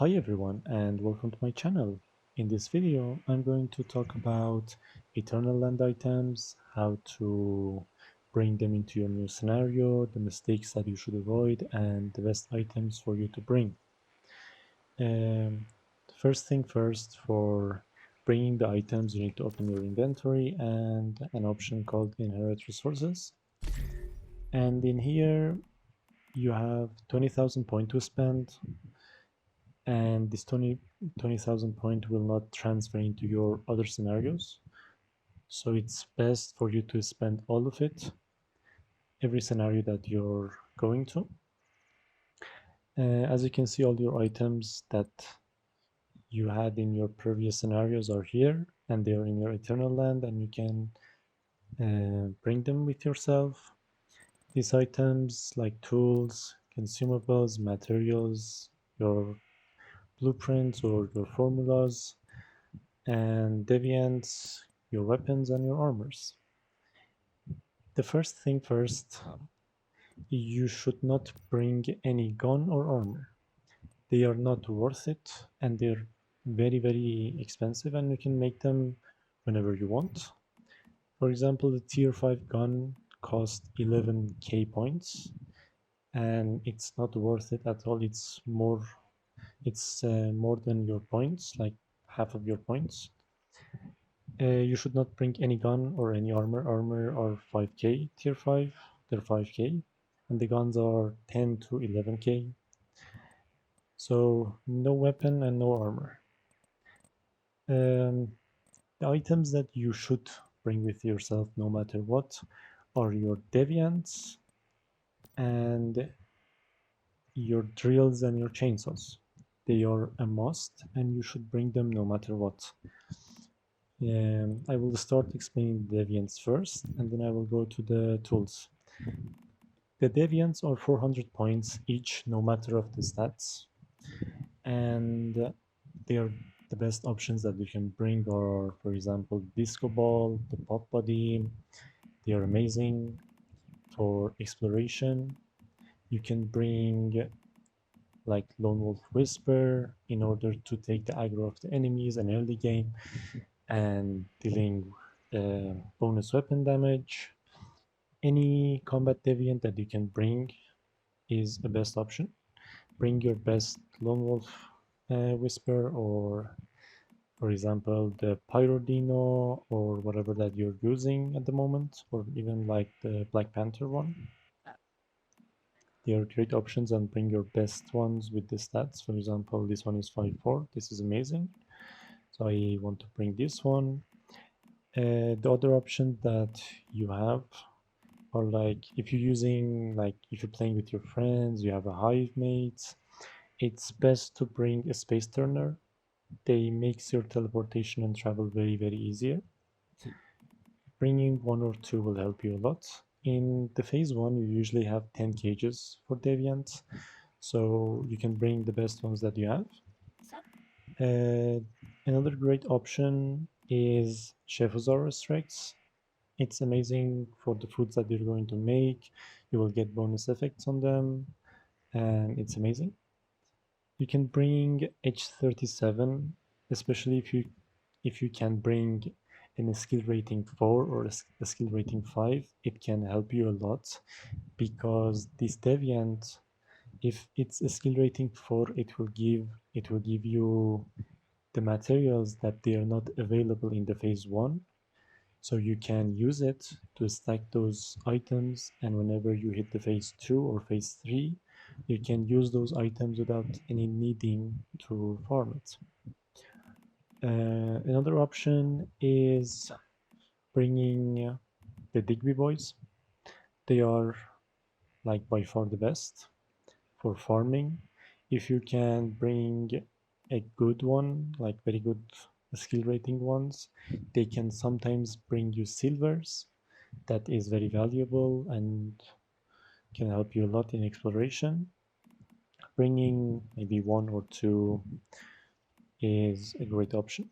Hi everyone and welcome to my channel. In this video I'm going to talk about Eternaland items, how to bring them into your new scenario, the mistakes that you should avoid, and the best items for you to bring. First thing first, for bringing the items you need to open your inventory and an option called Inherit Resources. And in here you have 20,000 points to spend, and this 20,000 point will not transfer into your other scenarios. So it's best for you to spend all of it every scenario that you're going to. As you can see, all your items that you had in your previous scenarios are here, and they are in your Eternaland, and you can bring them with yourself. These items like tools, consumables, materials, your blueprints or your formulas, and deviants, your weapons and your armors. The first thing first, you should not bring any gun or armor. They are not worth it, and they're very expensive, and you can make them whenever you want. For example, the tier 5 gun costs 11k points, and it's not worth it at all. It's more than your points, like half of your points. You should not bring any gun or any armor. Armor are 5k, tier 5, they're 5k, and the guns are 10 to 11k. So no weapon and no armor. The items that you should bring with yourself no matter what are your deviants and your drills and your chainsaws. They are a must, and you should bring them no matter what. I will start explaining the deviants first, and then I will go to the tools. The deviants are 400 points each, no matter of the stats, and they are the best options that you can bring are, for example, disco ball, the pop body. They are amazing for exploration. You can bring like Lone Wolf Whisper in order to take the aggro of the enemies in early game and dealing bonus weapon damage. Any combat deviant that you can bring is the best option. Bring your best Lone Wolf Whisper, or for example the Pyrodino or whatever that you're using at the moment, or even like the Black Panther one. They are great options, and bring your best ones with the stats. For example, this one is 5-4. This is amazing. So I want to bring this one. The other option that you have, or like if you're using, like if you're playing with your friends, you have a hive mate, it's best to bring a space turner. They makes your teleportation and travel very easier. Bringing one or two will help you a lot. In the phase 1 you usually have 10 cages for deviants, so you can bring the best ones that you have. Another great option is Chefosaurus Rex. It's amazing for the foods that you're going to make. You will get bonus effects on them, and it's amazing. You can bring H37, especially if you can bring a skill rating 4 or a skill rating 5. It can help you a lot, because this deviant, if it's a skill rating 4, it will give you the materials that they are not available in the phase 1. So you can use it to stack those items, and whenever you hit the phase 2 or phase 3, you can use those items without any needing to farm it. Another option is bringing the Digby Boys. They are like by far the best for farming. If you can bring a good one, like very good skill rating ones, they can sometimes bring you silvers. That is very valuable and can help you a lot in exploration. Bringing maybe one or two is a great option.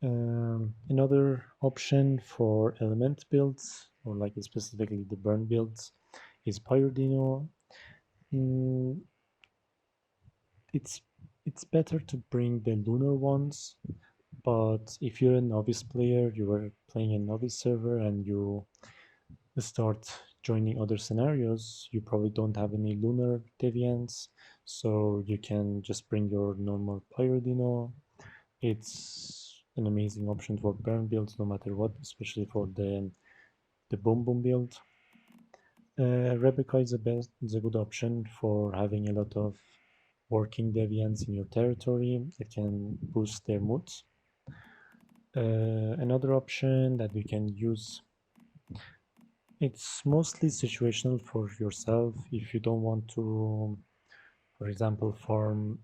Another option for element builds, or like specifically the burn builds, is Pyrodino. Mm, it's it's better to bring the lunar ones, but if you're a novice player, you are playing a novice server and you start joining other scenarios, you probably don't have any lunar deviants, so you can just bring your normal Pyrodino. It's an amazing option for burn builds no matter what, especially for the boom boom build. Rebecca is a good option for having a lot of working deviants in your territory. It can boost their moods. Another option that you can use, it's mostly situational for yourself. If you don't want to, for example, farm,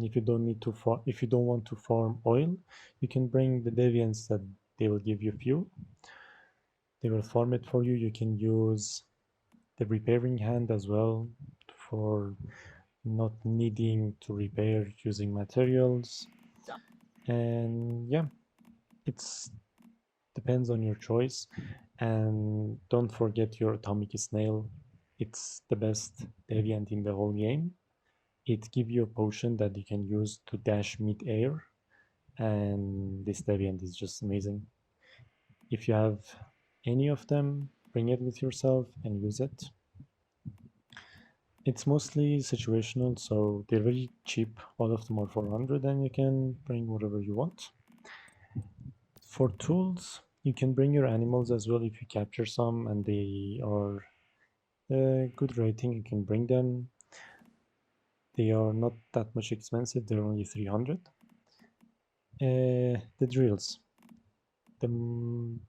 if you don't need to farm, if you don't want to farm oil, you can bring the deviants that they will give you fuel. They will farm it for you. You can use the repairing hand as well for not needing to repair using materials. And yeah, it's depends on your choice. And don't forget your atomic snail. It's the best deviant in the whole game. It gives you a potion that you can use to dash mid-air, and this deviant is just amazing. If you have any of them, bring it with yourself and use it. It's mostly situational, so they're very cheap. All of them are 400 and you can bring whatever you want. For tools, you can bring your animals as well if you capture some and they are a good rating, you can bring them. They are not that much expensive, they're only 300. The drills. The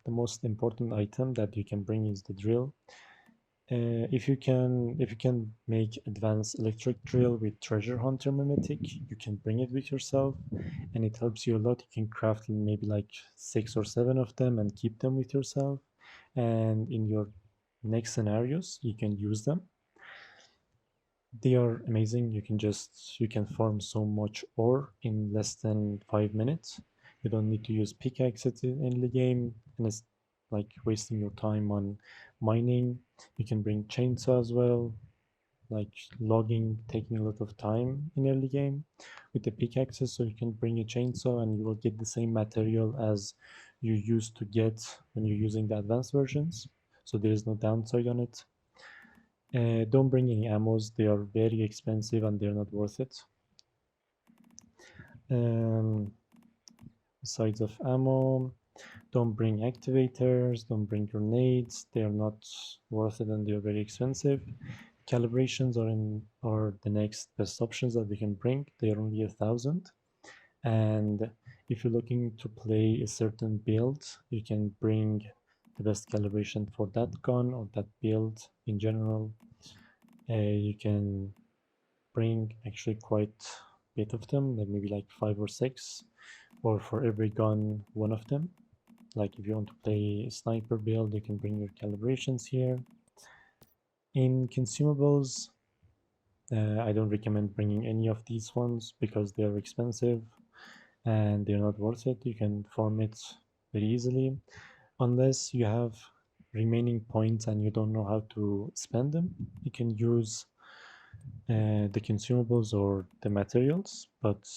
most important item that you can bring is the drill. If you can make advanced electric drill with treasure hunter mimetic, you can bring it with yourself, and it helps you a lot. You can craft maybe like 6 or 7 of them and keep them with yourself, and in your next scenarios you can use them. They are amazing. You can farm so much ore in less than 5 minutes. You don't need to use pickaxes in the game, and it's like wasting your time on mining. You can bring chainsaw as well, like logging taking a lot of time in early game with the pickaxes, so you can bring a chainsaw and you will get the same material as you used to get when you're using the advanced versions, so there is no downside on it. Don't bring any ammos, they are very expensive and they're not worth it. Um, Besides of ammo, don't bring activators, don't bring grenades, they are not worth it and they're very expensive. Calibrations are the next best options that we can bring. They are only 1,000, and if you're looking to play a certain build, you can bring the best calibration for that gun or that build in general. You can bring actually quite a bit of them, like maybe like 5 or 6, or for every gun, one of them. Like if you want to play a sniper build, you can bring your calibrations here. In consumables, I don't recommend bringing any of these ones because they're expensive and they're not worth it. You can farm it very easily unless you have remaining points and you don't know how to spend them. You can use the consumables or the materials, but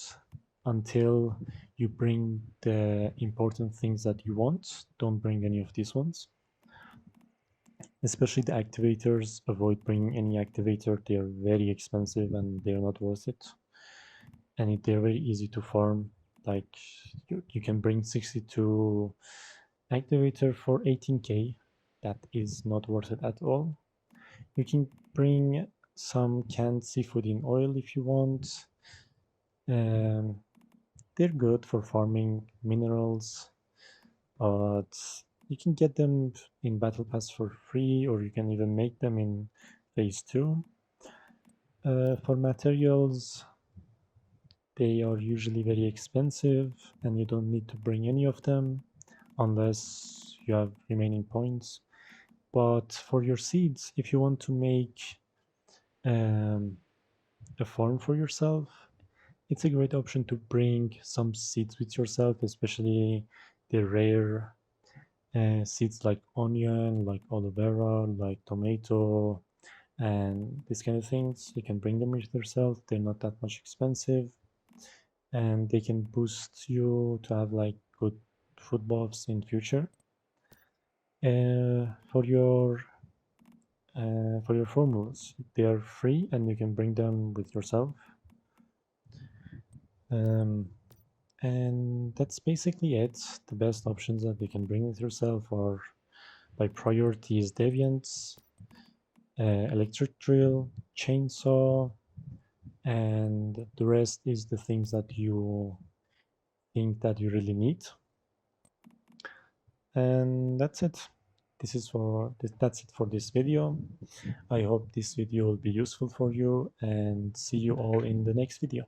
until you bring the important things that you want, don't bring any of these ones. Especially the activators, avoid bringing any activator. They are very expensive and they're not worth it. And they're very easy to farm. Like you can bring 62 activator for 18k. That is not worth it at all. You can bring some canned seafood in oil if you want. Um, they're good for farming minerals, but you can get them in Battle Pass for free, or you can even make them in Phase 2. For materials, they are usually very expensive, and you don't need to bring any of them unless you have remaining points. But for your seeds, if you want to make um, a farm for yourself, it's a great option to bring some seeds with yourself, especially the rare seeds like onion, like aloe vera, like tomato, and these kind of things. You can bring them with yourself. They're not that much expensive, and they can boost you to have like good food buffs in future. For your formulas, they are free and you can bring them with yourself. Um, and that's basically it. The best options that you can bring with yourself are by priority is deviants, electric drill, chainsaw, and the rest is the things that you think that you really need. And that's it. That's it for this video. I hope this video will be useful for you, and see you all in the next video.